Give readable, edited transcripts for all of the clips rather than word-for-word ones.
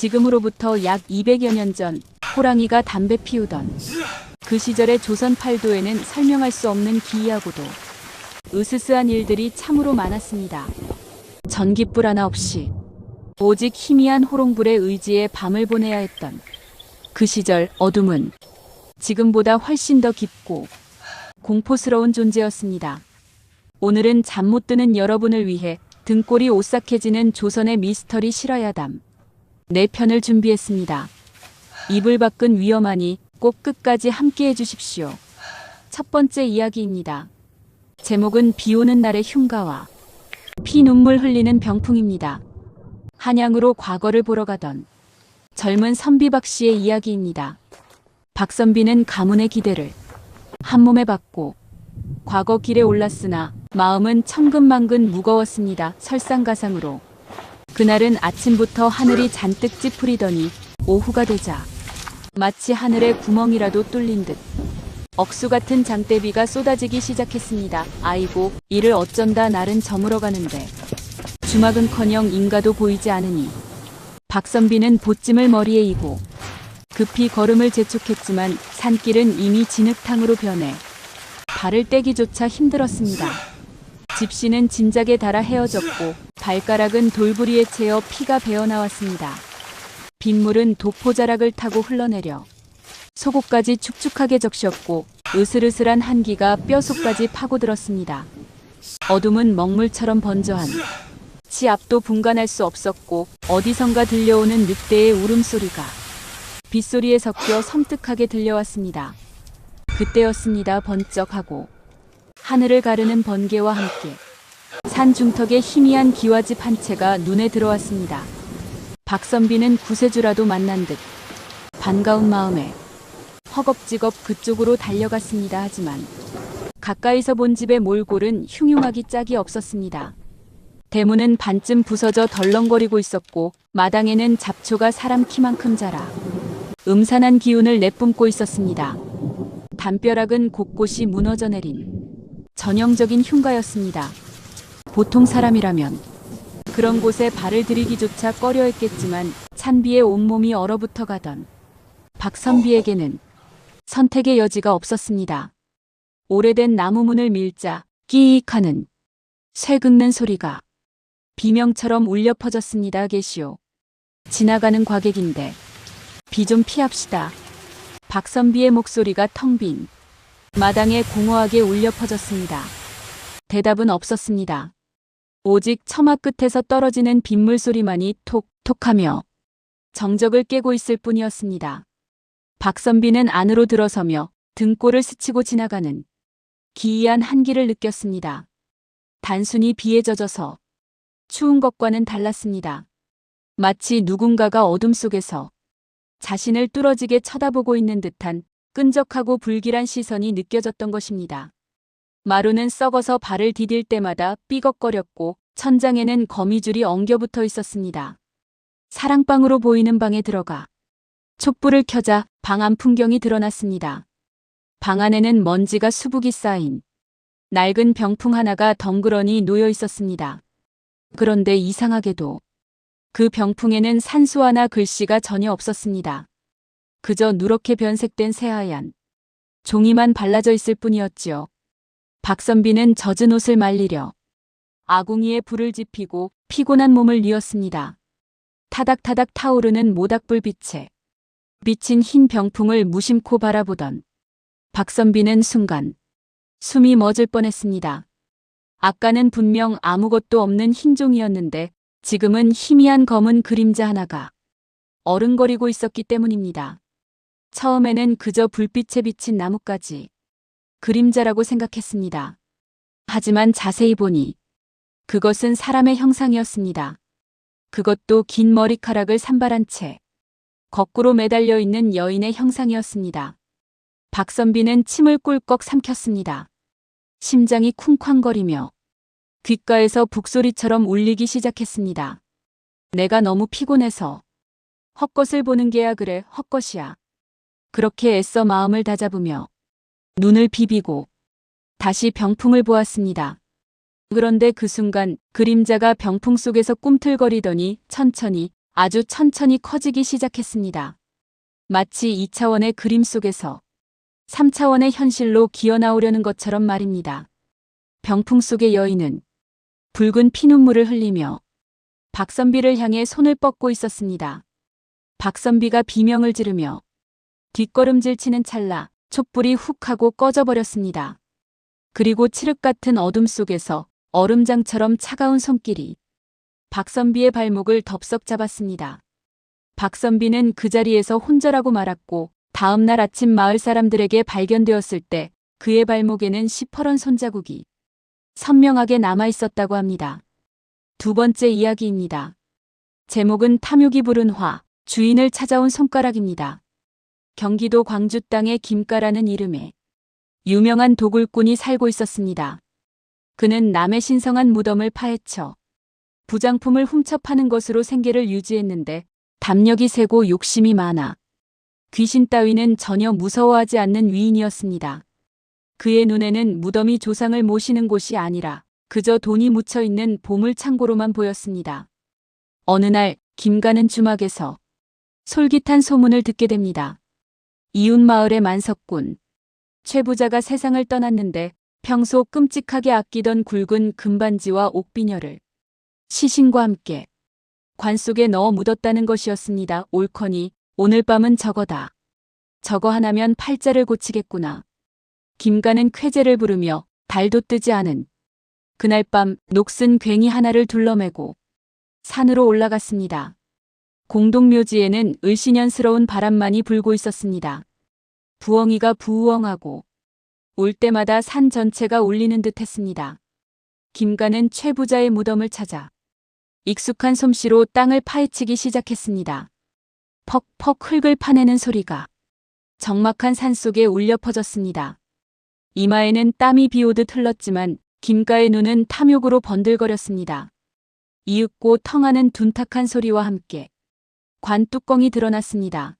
지금으로부터 약 200여 년 전 호랑이가 담배 피우던 그 시절의 조선 팔도에는 설명할 수 없는 기이하고도 으스스한 일들이 참으로 많았습니다. 전깃불 하나 없이 오직 희미한 호롱불의 의지에 밤을 보내야 했던 그 시절 어둠은 지금보다 훨씬 더 깊고 공포스러운 존재였습니다. 오늘은 잠 못 드는 여러분을 위해 등골이 오싹해지는 조선의 미스터리 실화야담 4편을 준비했습니다. 이불 밖은 위험하니 꼭 끝까지 함께해 주십시오. 첫 번째 이야기입니다. 제목은 비오는 날의 흉가와 피눈물 흘리는 병풍입니다. 한양으로 과거를 보러 가던 젊은 선비박 씨의 이야기입니다. 박선비는 가문의 기대를 한몸에 받고 과거 길에 올랐으나 마음은 천근만근 무거웠습니다. 설상가상으로 그날은 아침부터 하늘이 잔뜩 찌푸리더니 오후가 되자 마치 하늘에 구멍이라도 뚫린 듯 억수 같은 장대비가 쏟아지기 시작했습니다. 아이고, 이를 어쩐다. 날은 저물어 가는데 주막은커녕 인가도 보이지 않으니 박선비는 보찜을 머리에 이고 급히 걸음을 재촉했지만 산길은 이미 진흙탕으로 변해 발을 떼기조차 힘들었습니다. 집시는 진작에 닳아 헤어졌고 발가락은 돌부리에 채여 피가 배어나왔습니다. 빗물은 도포자락을 타고 흘러내려 속옷까지 축축하게 적셨고 으슬으슬한 한기가 뼈속까지 파고들었습니다. 어둠은 먹물처럼 번져한 지 앞도 분간할 수 없었고 어디선가 들려오는 늑대의 울음소리가 빗소리에 섞여 섬뜩하게 들려왔습니다. 그때였습니다. 번쩍하고 하늘을 가르는 번개와 함께 산 중턱에 희미한 기와집 한 채가 눈에 들어왔습니다. 박선비는 구세주라도 만난 듯 반가운 마음에 허겁지겁 그쪽으로 달려갔습니다. 하지만 가까이서 본 집의 몰골은 흉흉하기 짝이 없었습니다. 대문은 반쯤 부서져 덜렁거리고 있었고 마당에는 잡초가 사람 키만큼 자라 음산한 기운을 내뿜고 있었습니다. 담벼락은 곳곳이 무너져 내린 전형적인 흉가였습니다. 보통 사람이라면 그런 곳에 발을 들이기조차 꺼려했겠지만 찬비에 온몸이 얼어붙어 가던 박선비에게는 선택의 여지가 없었습니다. 오래된 나무문을 밀자 끼익 하는 쇠 긁는 소리가 비명처럼 울려 퍼졌습니다. 계시오. 지나가는 과객인데 비 좀 피합시다. 박선비의 목소리가 텅 빈 마당에 공허하게 울려 퍼졌습니다. 대답은 없었습니다. 오직 처마 끝에서 떨어지는 빗물 소리만이 톡톡하며 정적을 깨고 있을 뿐이었습니다. 박선비는 안으로 들어서며 등골을 스치고 지나가는 기이한 한기를 느꼈습니다. 단순히 비에 젖어서 추운 것과는 달랐습니다. 마치 누군가가 어둠 속에서 자신을 뚫어지게 쳐다보고 있는 듯한 끈적하고 불길한 시선이 느껴졌던 것입니다. 마루는 썩어서 발을 디딜 때마다 삐걱거렸고 천장에는 거미줄이 엉겨붙어 있었습니다. 사랑방으로 보이는 방에 들어가 촛불을 켜자 방 안 풍경이 드러났습니다. 방 안에는 먼지가 수북이 쌓인 낡은 병풍 하나가 덩그러니 놓여 있었습니다. 그런데 이상하게도 그 병풍에는 산수화나 글씨가 전혀 없었습니다. 그저 누렇게 변색된 새하얀 종이만 발라져 있을 뿐이었지요. 박선비는 젖은 옷을 말리려 아궁이에 불을 지피고 피곤한 몸을 뉘었습니다. 타닥타닥 타오르는 모닥불 빛에 비친 흰 병풍을 무심코 바라보던 박선비는 순간 숨이 멎을 뻔했습니다. 아까는 분명 아무것도 없는 흰 종이었는데 지금은 희미한 검은 그림자 하나가 어른거리고 있었기 때문입니다. 처음에는 그저 불빛에 비친 나뭇가지 그림자라고 생각했습니다. 하지만 자세히 보니 그것은 사람의 형상이었습니다. 그것도 긴 머리카락을 산발한 채 거꾸로 매달려 있는 여인의 형상이었습니다. 박선비는 침을 꿀꺽 삼켰습니다. 심장이 쿵쾅거리며 귓가에서 북소리처럼 울리기 시작했습니다. 내가 너무 피곤해서 헛것을 보는 게야. 그래, 헛것이야. 그렇게 애써 마음을 다잡으며 눈을 비비고 다시 병풍을 보았습니다. 그런데 그 순간 그림자가 병풍 속에서 꿈틀거리더니 천천히 아주 천천히 커지기 시작했습니다. 마치 2차원의 그림 속에서 3차원의 현실로 기어나오려는 것처럼 말입니다. 병풍 속의 여인은 붉은 피눈물을 흘리며 박선비를 향해 손을 뻗고 있었습니다. 박선비가 비명을 지르며 뒷걸음질 치는 찰나 촛불이 훅 하고 꺼져버렸습니다. 그리고 칠흑 같은 어둠 속에서 얼음장처럼 차가운 손길이 박선비의 발목을 덥석 잡았습니다. 박선비는 그 자리에서 혼절하고 말았고 다음 날 아침 마을 사람들에게 발견되었을 때 그의 발목에는 시퍼런 손자국이 선명하게 남아있었다고 합니다. 두 번째 이야기입니다. 제목은 탐욕이 부른 화, 주인을 찾아온 손가락입니다. 경기도 광주 땅에 김가라는 이름의 유명한 도굴꾼이 살고 있었습니다. 그는 남의 신성한 무덤을 파헤쳐 부장품을 훔쳐 파는 것으로 생계를 유지했는데 담력이 세고 욕심이 많아 귀신 따위는 전혀 무서워하지 않는 위인이었습니다. 그의 눈에는 무덤이 조상을 모시는 곳이 아니라 그저 돈이 묻혀 있는 보물 창고로만 보였습니다. 어느 날 김가는 주막에서 솔깃한 소문을 듣게 됩니다. 이웃 마을의 만석군 최 부자가 세상을 떠났는데 평소 끔찍하게 아끼던 굵은 금반지와 옥비녀를 시신과 함께 관 속에 넣어 묻었다는 것이었습니다. 옳거니 오늘 밤은 저거다. 저거 하나면 팔자를 고치겠구나. 김가는 쾌재를 부르며 달도 뜨지 않은 그날 밤 녹슨 괭이 하나를 둘러매고 산으로 올라갔습니다. 공동묘지에는 을씨년스러운 바람만이 불고 있었습니다. 부엉이가 부우엉하고 올 때마다 산 전체가 울리는 듯 했습니다. 김가는 최 부자의 무덤을 찾아 익숙한 솜씨로 땅을 파헤치기 시작했습니다. 퍽퍽 흙을 파내는 소리가 적막한 산속에 울려 퍼졌습니다. 이마에는 땀이 비오듯 흘렀지만 김가의 눈은 탐욕으로 번들거렸습니다. 이윽고 텅하는 둔탁한 소리와 함께 관 뚜껑이 드러났습니다.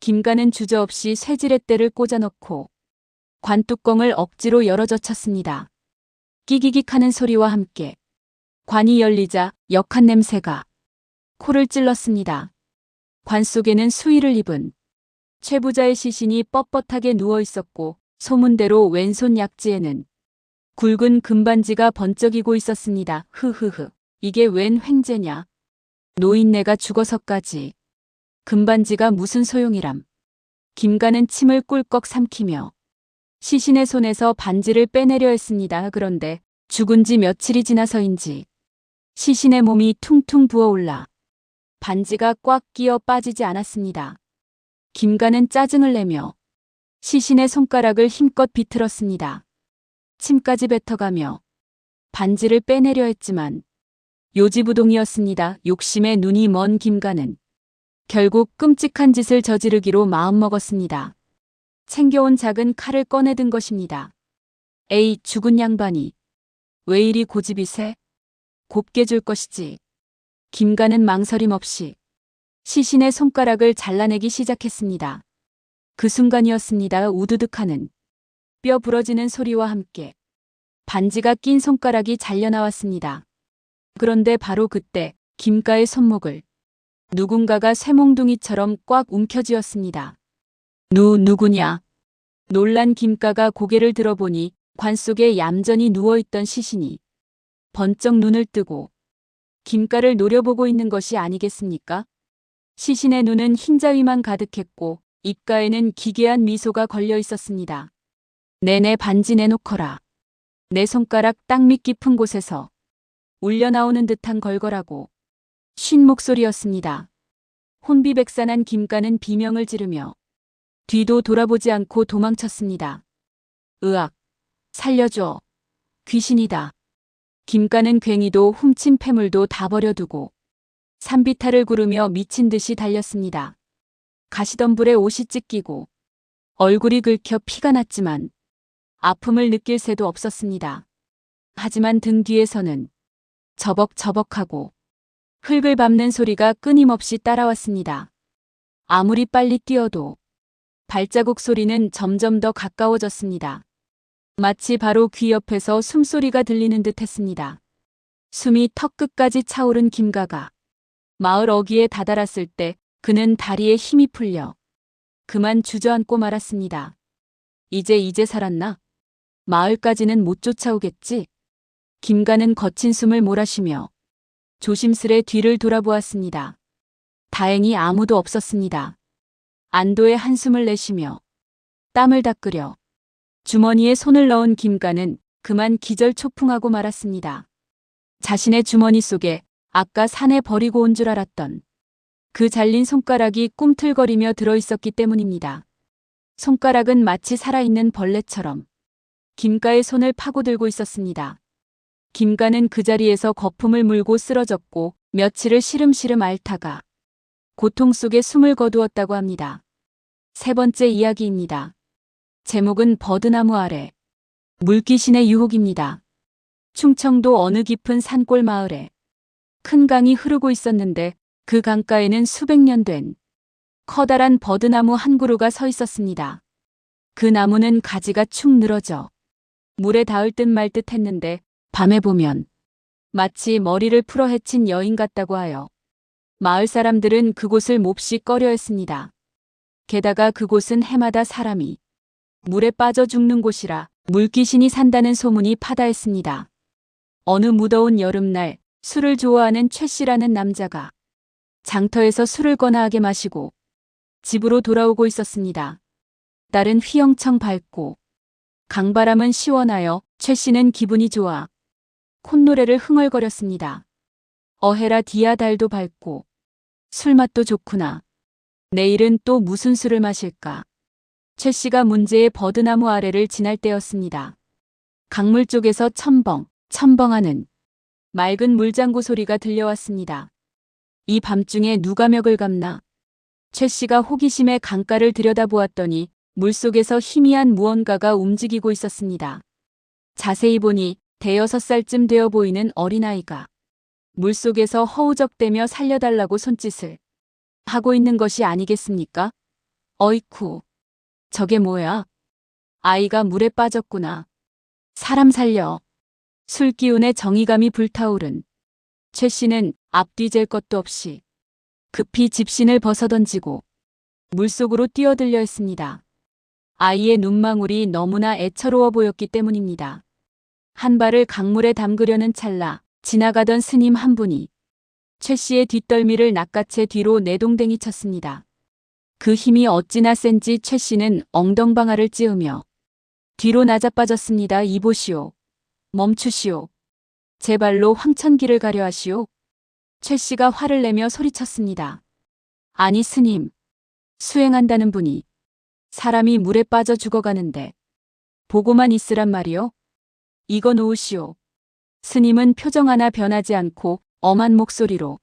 김가는 주저없이 쇠지렛대를 꽂아넣고 관 뚜껑을 억지로 열어젖혔습니다. 끼기깃 하는 소리와 함께 관이 열리자 역한 냄새가 코를 찔렀습니다. 관 속에는 수의를 입은 최 부자의 시신이 뻣뻣하게 누워 있었고 소문대로 왼손 약지에는 굵은 금반지가 번쩍이고 있었습니다. 흐흐흐. 이게 웬 횡재냐. 노인네가 죽어서까지 금반지가 무슨 소용이람. 김가는 침을 꿀꺽 삼키며 시신의 손에서 반지를 빼내려 했습니다. 그런데 죽은 지 며칠이 지나서인지 시신의 몸이 퉁퉁 부어올라 반지가 꽉 끼어 빠지지 않았습니다. 김가는 짜증을 내며 시신의 손가락을 힘껏 비틀었습니다. 침까지 뱉어가며 반지를 빼내려 했지만 요지부동이었습니다. 욕심에 눈이 먼 김가는 결국 끔찍한 짓을 저지르기로 마음먹었습니다. 챙겨온 작은 칼을 꺼내든 것입니다. 에이, 죽은 양반이 왜 이리 고집이 세? 곱게 줄 것이지. 김가는 망설임 없이 시신의 손가락을 잘라내기 시작했습니다. 그 순간이었습니다. 우드득하는 뼈 부러지는 소리와 함께 반지가 낀 손가락이 잘려나왔습니다. 그런데 바로 그때 김가의 손목을 누군가가 쇠몽둥이처럼 꽉 움켜쥐었습니다. 누구냐? 놀란 김가가 고개를 들어보니 관 속에 얌전히 누워있던 시신이 번쩍 눈을 뜨고 김가를 노려보고 있는 것이 아니겠습니까? 시신의 눈은 흰자위만 가득했고 입가에는 기괴한 미소가 걸려 있었습니다. 내내 반지 내놓거라. 내 손가락 땅 밑 깊은 곳에서 울려나오는 듯한 걸걸하고 쉰 목소리였습니다. 혼비백산한 김가는 비명을 지르며 뒤도 돌아보지 않고 도망쳤습니다. 으악! 살려줘! 귀신이다! 김가는 괭이도 훔친 패물도 다 버려두고 산비탈을 구르며 미친 듯이 달렸습니다. 가시덤불에 옷이 찢기고 얼굴이 긁혀 피가 났지만 아픔을 느낄 새도 없었습니다. 하지만 등 뒤에서는 저벅저벅하고 흙을 밟는 소리가 끊임없이 따라왔습니다. 아무리 빨리 뛰어도 발자국 소리는 점점 더 가까워졌습니다. 마치 바로 귀 옆에서 숨소리가 들리는 듯 했습니다. 숨이 턱끝까지 차오른 김가가 마을 어귀에 다다랐을 때 그는 다리에 힘이 풀려 그만 주저앉고 말았습니다. 이제 살았나? 마을까지는 못 쫓아오겠지? 김가는 거친 숨을 몰아쉬며 조심스레 뒤를 돌아보았습니다. 다행히 아무도 없었습니다. 안도의 한숨을 내쉬며 땀을 닦으려 주머니에 손을 넣은 김가는 그만 기절초풍하고 말았습니다. 자신의 주머니 속에 아까 산에 버리고 온 줄 알았던 그 잘린 손가락이 꿈틀거리며 들어있었기 때문입니다. 손가락은 마치 살아있는 벌레처럼 김가의 손을 파고들고 있었습니다. 김가는 그 자리에서 거품을 물고 쓰러졌고 며칠을 시름시름 앓다가 고통 속에 숨을 거두었다고 합니다. 세 번째 이야기입니다. 제목은 버드나무 아래. 물귀신의 유혹입니다. 충청도 어느 깊은 산골 마을에 큰 강이 흐르고 있었는데 그 강가에는 수백 년 된 커다란 버드나무 한 그루가 서 있었습니다. 그 나무는 가지가 축 늘어져 물에 닿을 듯 말 듯 했는데 밤에 보면 마치 머리를 풀어 헤친 여인 같다고 하여 마을 사람들은 그곳을 몹시 꺼려했습니다. 게다가 그곳은 해마다 사람이 물에 빠져 죽는 곳이라 물귀신이 산다는 소문이 파다했습니다. 어느 무더운 여름날 술을 좋아하는 최 씨라는 남자가 장터에서 술을 거나하게 마시고 집으로 돌아오고 있었습니다. 날은 휘영청 밝고 강바람은 시원하여 최 씨는 기분이 좋아 콧노래를 흥얼거렸습니다. 어헤라 디아 달도 밝고 술맛도 좋구나. 내일은 또 무슨 술을 마실까? 최 씨가 문제의 버드나무 아래를 지날 때였습니다. 강물 쪽에서 첨벙하는 맑은 물장구 소리가 들려왔습니다. 이 밤중에 누가 멱을 감나? 최 씨가 호기심에 강가를 들여다보았더니 물속에서 희미한 무언가가 움직이고 있었습니다. 자세히 보니 5살쯤 되어 보이는 어린아이가 물속에서 허우적대며 살려달라고 손짓을 하고 있는 것이 아니겠습니까? 어이쿠, 저게 뭐야? 아이가 물에 빠졌구나. 사람 살려. 술 기운에 정의감이 불타오른 최 씨는 앞뒤 잴 것도 없이 급히 집신을 벗어던지고 물속으로 뛰어들려 했습니다. 아이의 눈망울이 너무나 애처로워 보였기 때문입니다. 한 발을 강물에 담그려는 찰나 지나가던 스님 한 분이 최 씨의 뒷덜미를 낚아채 뒤로 내동댕이 쳤습니다. 그 힘이 어찌나 센지 최 씨는 엉덩방아를 찌으며 뒤로 나자빠졌습니다. 이보시오. 멈추시오. 제 발로 황천길을 가려 하시오. 최 씨가 화를 내며 소리쳤습니다. 아니 스님, 수행한다는 분이 사람이 물에 빠져 죽어가는데 보고만 있으란 말이오? 이거 놓으시오. 스님은 표정 하나 변하지 않고 엄한 목소리로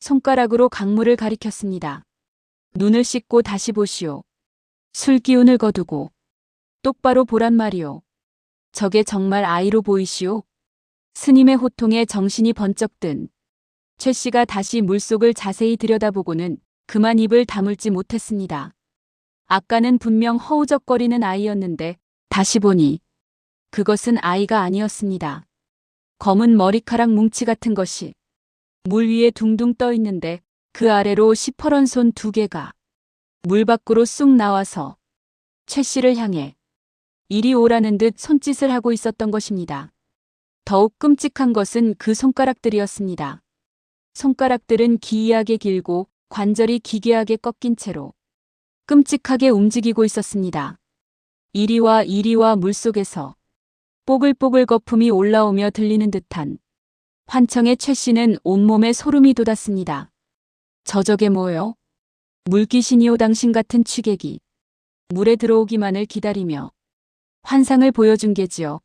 손가락으로 강물을 가리켰습니다. 눈을 씻고 다시 보시오. 술 기운을 거두고 똑바로 보란 말이오. 저게 정말 아이로 보이시오? 스님의 호통에 정신이 번쩍 든 최 씨가 다시 물속을 자세히 들여다보고는 그만 입을 다물지 못했습니다. 아까는 분명 허우적거리는 아이였는데 다시 보니 그것은 아이가 아니었습니다. 검은 머리카락 뭉치 같은 것이 물 위에 둥둥 떠 있는데 그 아래로 시퍼런 손 2개가 물 밖으로 쑥 나와서 최 씨를 향해 이리 오라는 듯 손짓을 하고 있었던 것입니다. 더욱 끔찍한 것은 그 손가락들이었습니다. 손가락들은 기이하게 길고 관절이 기괴하게 꺾인 채로 끔찍하게 움직이고 있었습니다. 이리와 물속에서 뽀글뽀글 거품이 올라오며 들리는 듯한 환청에 최 씨는 온몸에 소름이 돋았습니다. 저게 뭐요? 물귀신이오. 당신 같은 취객이 물에 들어오기만을 기다리며 환상을 보여준 게지요.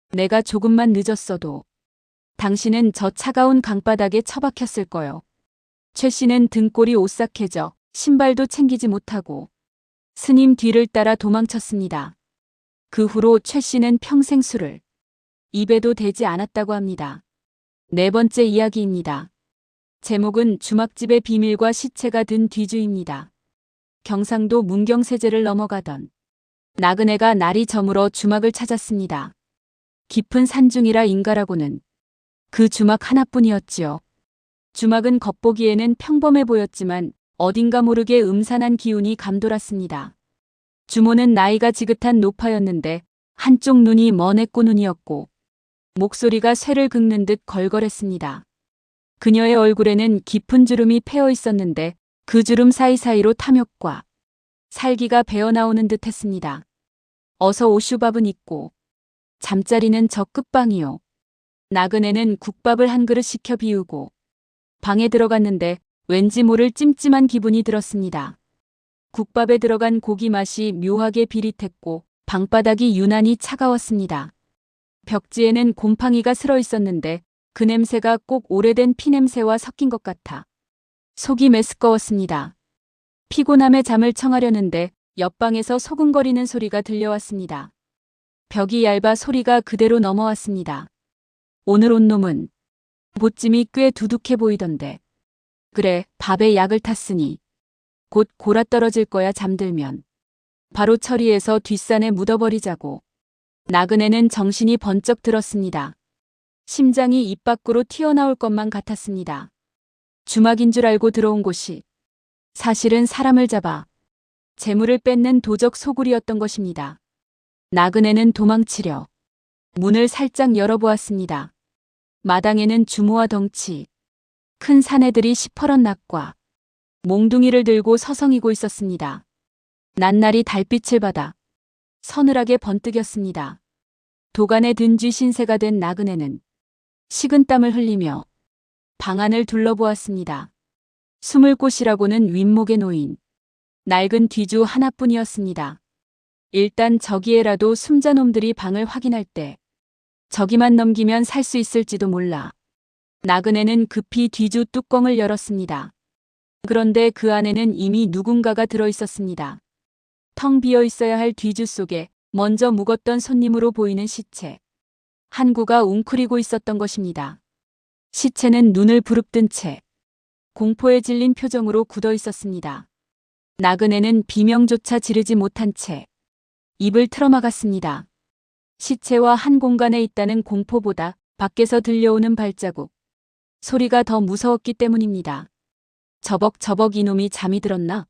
내가 조금만 늦었어도 당신은 저 차가운 강바닥에 처박혔을 거요. 최 씨는 등골이 오싹해져 신발도 챙기지 못하고 스님 뒤를 따라 도망쳤습니다. 그 후로 최 씨는 평생 술을 입에도 대지 않았다고 합니다. 네 번째 이야기입니다. 제목은 주막집의 비밀과 시체가 든 뒤주입니다. 경상도 문경세제를 넘어가던 나그네가 날이 저물어 주막을 찾았습니다. 깊은 산중이라 인가라고는 그 주막 하나뿐이었지요. 주막은 겉보기에는 평범해 보였지만 어딘가 모르게 음산한 기운이 감돌았습니다. 주모는 나이가 지긋한 노파였는데 한쪽 눈이 머네꼬 눈이었고 목소리가 쇠를 긁는 듯 걸걸했습니다. 그녀의 얼굴에는 깊은 주름이 패어 있었는데 그 주름 사이사이로 탐욕과 살기가 배어나오는 듯 했습니다. 어서 오슈밥은 있고 잠자리는 저 끝방이요. 나그네는 국밥을 한 그릇 시켜 비우고 방에 들어갔는데 왠지 모를 찜찜한 기분이 들었습니다. 국밥에 들어간 고기 맛이 묘하게 비릿했고 방바닥이 유난히 차가웠습니다. 벽지에는 곰팡이가 슬어 있었는데 그 냄새가 꼭 오래된 피냄새와 섞인 것 같아 속이 메스꺼웠습니다. 피곤함에 잠을 청하려는데 옆방에서 소근거리는 소리가 들려왔습니다. 벽이 얇아 소리가 그대로 넘어왔습니다. 오늘 온 놈은 보찜이 꽤 두둑해 보이던데. 그래, 밥에 약을 탔으니 곧 골아떨어질 거야. 잠들면 바로 처리해서 뒷산에 묻어버리자고. 나그네는 정신이 번쩍 들었습니다. 심장이 입 밖으로 튀어나올 것만 같았습니다. 주막인 줄 알고 들어온 곳이 사실은 사람을 잡아 재물을 뺏는 도적 소굴이었던 것입니다. 나그네는 도망치려 문을 살짝 열어보았습니다. 마당에는 주모와 덩치 큰 사내들이 시퍼런 낙과 몽둥이를 들고 서성이고 있었습니다. 낱날이 달빛을 받아 서늘하게 번뜩였습니다. 도간에 든 쥐 신세가 된 나그네는 식은땀을 흘리며 방 안을 둘러보았습니다. 숨을 곳이라고는 윗목에 놓인 낡은 뒤주 하나뿐이었습니다. 일단 저기에라도 숨자놈들이 방을 확인할 때 저기만 넘기면 살 수 있을지도 몰라. 나그네는 급히 뒤주 뚜껑을 열었습니다. 그런데 그 안에는 이미 누군가가 들어 있었습니다. 텅 비어 있어야 할 뒤주 속에 먼저 묵었던 손님으로 보이는 시체. 한 구가 웅크리고 있었던 것입니다. 시체는 눈을 부릅뜬 채 공포에 질린 표정으로 굳어 있었습니다. 나그네는 비명조차 지르지 못한 채 입을 틀어막았습니다. 시체와 한 공간에 있다는 공포보다 밖에서 들려오는 발자국, 소리가 더 무서웠기 때문입니다. 저벅저벅 이놈이 잠이 들었나?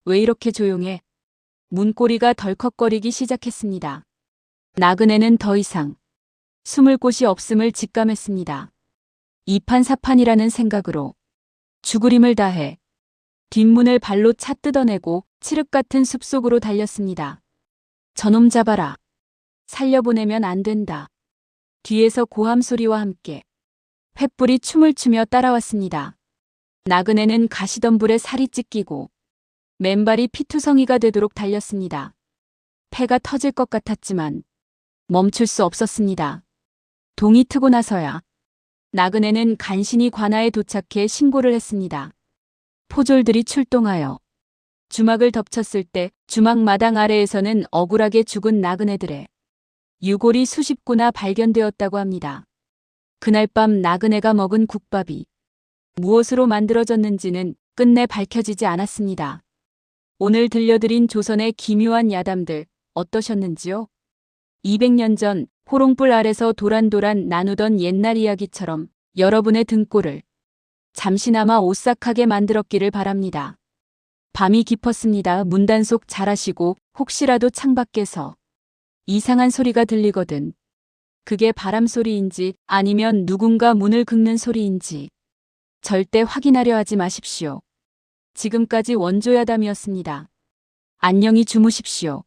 왜 이렇게 조용해? 문고리가 덜컥거리기 시작했습니다. 나그네는 더 이상 숨을 곳이 없음을 직감했습니다. 이판사판이라는 생각으로 죽을 힘을 다해 뒷문을 발로 차 뜯어내고 칠흑 같은 숲속으로 달렸습니다. 저놈 잡아라. 살려보내면 안 된다. 뒤에서 고함 소리와 함께 횃불이 춤을 추며 따라왔습니다. 나그네는 가시덤불에 살이 찢기고 맨발이 피투성이가 되도록 달렸습니다. 폐가 터질 것 같았지만 멈출 수 없었습니다. 동이 트고 나서야 나그네는 간신히 관아에 도착해 신고를 했습니다. 포졸들이 출동하여 주막을 덮쳤을 때 주막 마당 아래에서는 억울하게 죽은 나그네들의 유골이 수십 구나 발견되었다고 합니다. 그날 밤 나그네가 먹은 국밥이 무엇으로 만들어졌는지는 끝내 밝혀지지 않았습니다. 오늘 들려드린 조선의 기묘한 야담들 어떠셨는지요? 200년 전 호롱불 아래서 도란도란 나누던 옛날 이야기처럼 여러분의 등골을 잠시나마 오싹하게 만들었기를 바랍니다. 밤이 깊었습니다. 문단속 잘하시고 혹시라도 창밖에서 이상한 소리가 들리거든 그게 바람 소리인지 아니면 누군가 문을 긁는 소리인지 절대 확인하려 하지 마십시오. 지금까지 원조야담이었습니다. 안녕히 주무십시오.